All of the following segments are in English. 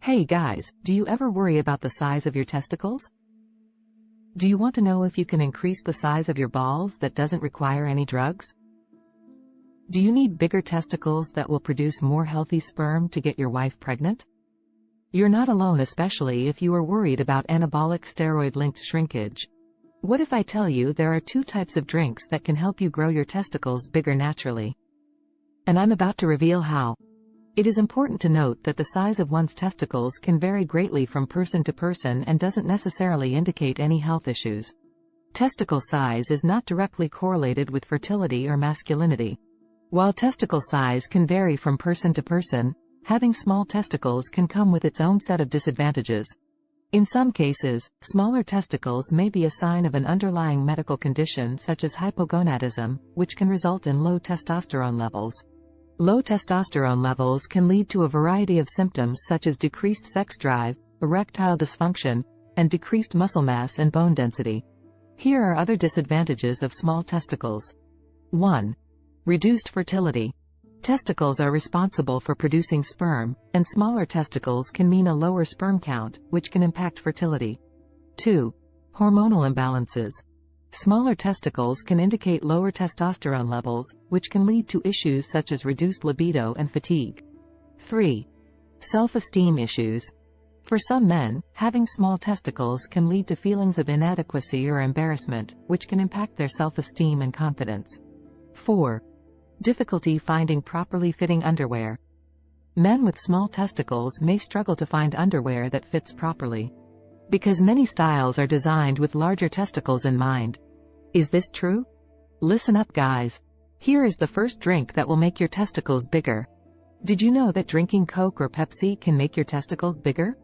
Hey guys, do you ever worry about the size of your testicles? Do you want to know if you can increase the size of your balls that doesn't require any drugs? Do you need bigger testicles that will produce more healthy sperm to get your wife pregnant? You're not alone, especially if you are worried about anabolic steroid-linked shrinkage. What if I tell you there are 2 types of drinks that can help you grow your testicles bigger naturally? And I'm about to reveal how. It is important to note that the size of one's testicles can vary greatly from person to person and doesn't necessarily indicate any health issues. Testicle size is not directly correlated with fertility or masculinity. While testicle size can vary from person to person, having small testicles can come with its own set of disadvantages. In some cases, smaller testicles may be a sign of an underlying medical condition such as hypogonadism, which can result in low testosterone levels. Low testosterone levels can lead to a variety of symptoms such as decreased sex drive, erectile dysfunction, and decreased muscle mass and bone density. Here are other disadvantages of small testicles. 1. Reduced fertility. Testicles are responsible for producing sperm, and smaller testicles can mean a lower sperm count, which can impact fertility. 2. Hormonal imbalances. Smaller testicles can indicate lower testosterone levels, which can lead to issues such as reduced libido and fatigue. 3. Self-esteem issues. For some men, having small testicles can lead to feelings of inadequacy or embarrassment, which can impact their self-esteem and confidence. 4. Difficulty finding properly fitting underwear. Men with small testicles may struggle to find underwear that fits properly, because many styles are designed with larger testicles in mind. Is this true? Listen up, guys. Here is the first drink that will make your testicles bigger. Did you know that drinking Coke or Pepsi can make your testicles bigger?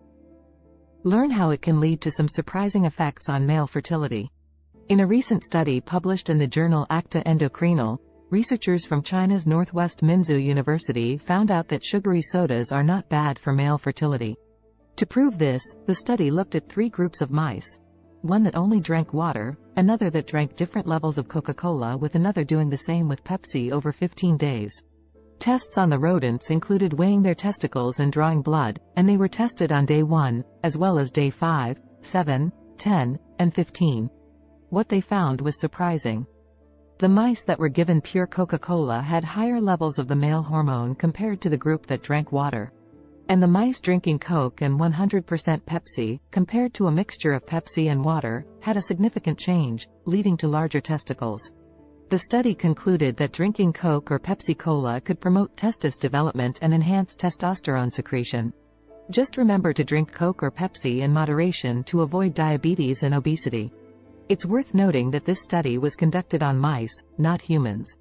Learn how it can lead to some surprising effects on male fertility. In a recent study published in the journal Acta Endocrinal, researchers from China's Northwest Minzu University found out that sugary sodas are not bad for male fertility. To prove this, the study looked at 3 groups of mice. One that only drank water, another that drank different levels of Coca-Cola, with another doing the same with Pepsi over 15 days. Tests on the rodents included weighing their testicles and drawing blood, and they were tested on day 1, as well as day 5, 7, 10, and 15. What they found was surprising. The mice that were given pure Coca-Cola had higher levels of the male hormone compared to the group that drank water. And the mice drinking Coke and 100% Pepsi, compared to a mixture of Pepsi and water, had a significant change, leading to larger testicles. The study concluded that drinking Coke or Pepsi-Cola could promote testis development and enhance testosterone secretion. Just remember to drink Coke or Pepsi in moderation to avoid diabetes and obesity. It's worth noting that this study was conducted on mice, not humans.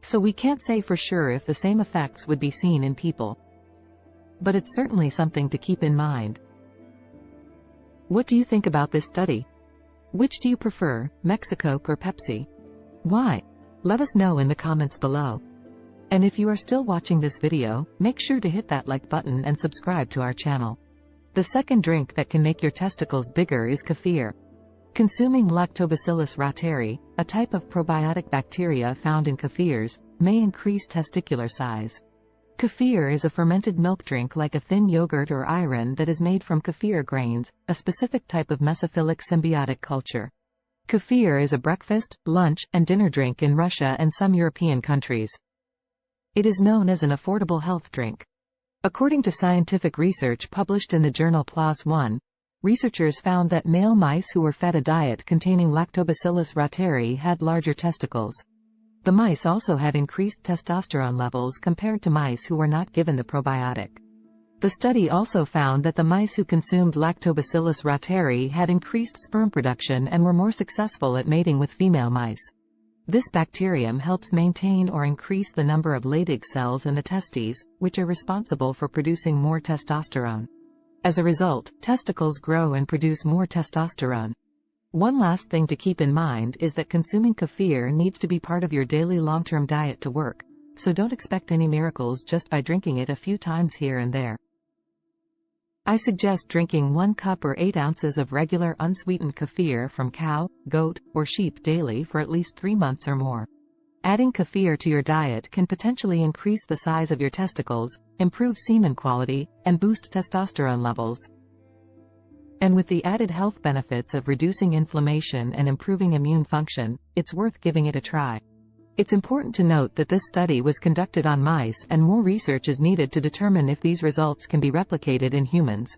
So we can't say for sure if the same effects would be seen in people. But it's certainly something to keep in mind. What do you think about this study? Which do you prefer, Mexicoke or Pepsi? Why? Let us know in the comments below. And if you are still watching this video, make sure to hit that like button and subscribe to our channel. The second drink that can make your testicles bigger is kefir. Consuming Lactobacillus reuteri, a type of probiotic bacteria found in kefirs, may increase testicular size. Kefir is a fermented milk drink like a thin yogurt or ayran that is made from kefir grains, a specific type of mesophilic symbiotic culture. Kefir is a breakfast, lunch, and dinner drink in Russia and some European countries. It is known as an affordable health drink. According to scientific research published in the journal PLOS One, researchers found that male mice who were fed a diet containing Lactobacillus reuteri had larger testicles. The mice also had increased testosterone levels compared to mice who were not given the probiotic. The study also found that the mice who consumed Lactobacillus reuteri had increased sperm production and were more successful at mating with female mice. This bacterium helps maintain or increase the number of Leydig cells in the testes, which are responsible for producing more testosterone. As a result, testicles grow and produce more testosterone. One last thing to keep in mind is that consuming kefir needs to be part of your daily long-term diet to work, so don't expect any miracles just by drinking it a few times here and there. I suggest drinking 1 cup or 8 ounces of regular unsweetened kefir from cow, goat, or sheep daily for at least 3 months or more. Adding kefir to your diet can potentially increase the size of your testicles, improve semen quality, and boost testosterone levels. And with the added health benefits of reducing inflammation and improving immune function, it's worth giving it a try. It's important to note that this study was conducted on mice, and more research is needed to determine if these results can be replicated in humans.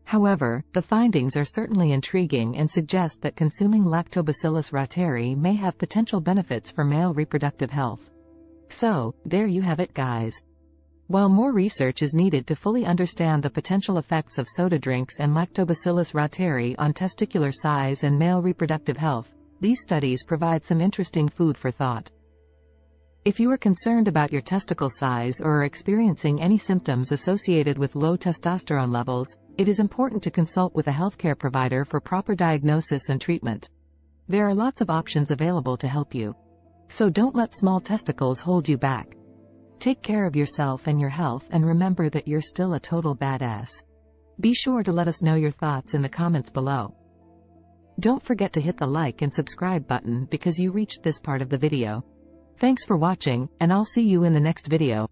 However, the findings are certainly intriguing and suggest that consuming Lactobacillus reuteri may have potential benefits for male reproductive health. So, there you have it, guys. While more research is needed to fully understand the potential effects of soda drinks and Lactobacillus reuteri on testicular size and male reproductive health, these studies provide some interesting food for thought. If you are concerned about your testicle size or are experiencing any symptoms associated with low testosterone levels, it is important to consult with a healthcare provider for proper diagnosis and treatment. There are lots of options available to help you. So don't let small testicles hold you back. Take care of yourself and your health, and remember that you're still a total badass. Be sure to let us know your thoughts in the comments below. Don't forget to hit the like and subscribe button because you reached this part of the video. Thanks for watching, and I'll see you in the next video.